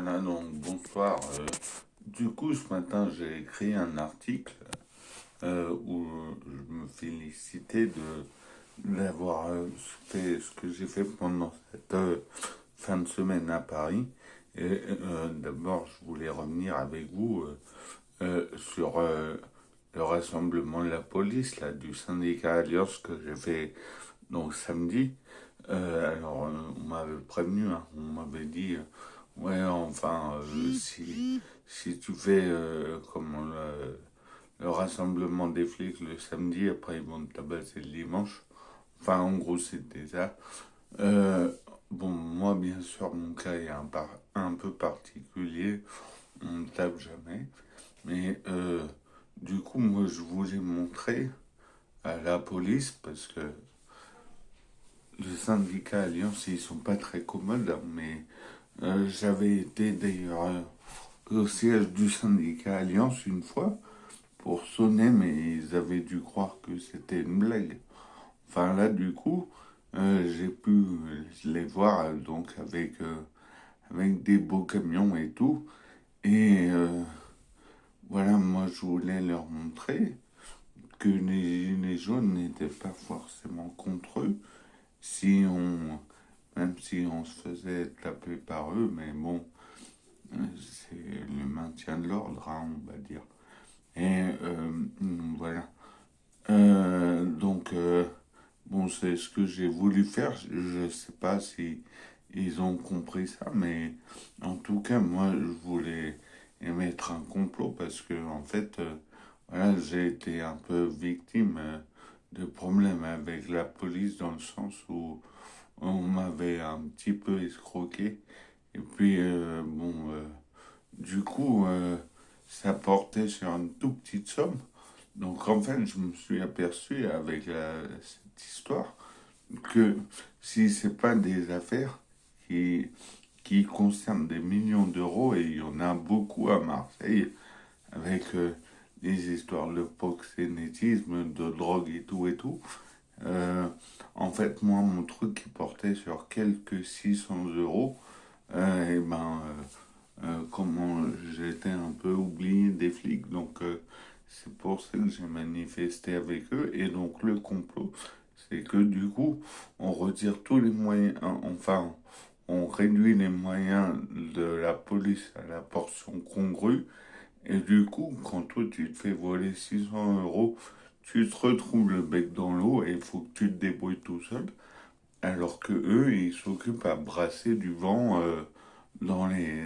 Voilà, donc bonsoir. Du coup, ce matin, j'ai écrit un article où je me félicitais d'avoir fait ce que j'ai fait pendant cette fin de semaine à Paris. Et d'abord, je voulais revenir avec vous sur le rassemblement de la police, là, du syndicat Alliance que j'ai fait donc samedi. On m'avait prévenu, hein, on m'avait dit, ouais, enfin, si tu fais comme le rassemblement des flics le samedi, après ils vont te tabasser le dimanche. Enfin, en gros, c'était ça. Euh, bon, moi, bien sûr, mon cas est un peu particulier, on ne tape jamais. Mais du coup, moi, je voulais montrer à la police, parce que le syndicat Alliance, ils sont pas très commodes, hein, mais j'avais été d'ailleurs au siège du syndicat Alliance une fois pour sonner, mais ils avaient dû croire que c'était une blague. Enfin là, du coup, j'ai pu les voir donc avec des beaux camions et tout. Et voilà, moi je voulais leur montrer que les gilets jaunes n'étaient pas forcément contre eux, si on, même si on se faisait taper par eux, mais bon, c'est le maintien de l'ordre, hein, on va dire. Et voilà. Bon, c'est ce que j'ai voulu faire. Je ne sais pas si ils ont compris ça, mais en tout cas, moi, je voulais émettre un complot parce que, en fait, voilà, j'ai été un peu victime de problèmes avec la police dans le sens où on m'avait un petit peu escroqué. Et puis, du coup, ça portait sur une toute petite somme. Donc, en fait, je me suis aperçu avec cette histoire que si c'est pas des affaires qui, qui concernent des millions d'euros, et il y en a beaucoup à Marseille, avec des histoires de proxénétisme, de drogue et tout, euh, en fait, moi, mon truc qui portait sur quelques 600 euros, et ben, comment j'étais un peu oublié des flics, donc c'est pour ça que j'ai manifesté avec eux. Et donc le complot, c'est que du coup, on retire tous les moyens, hein, enfin, on réduit les moyens de la police à la portion congrue. Et du coup, quand toi tu te fais voler 600 euros, tu te retrouves le bec dans l'eau et il faut que tu te débrouilles tout seul. Alors que eux, ils s'occupent à brasser du vent dans les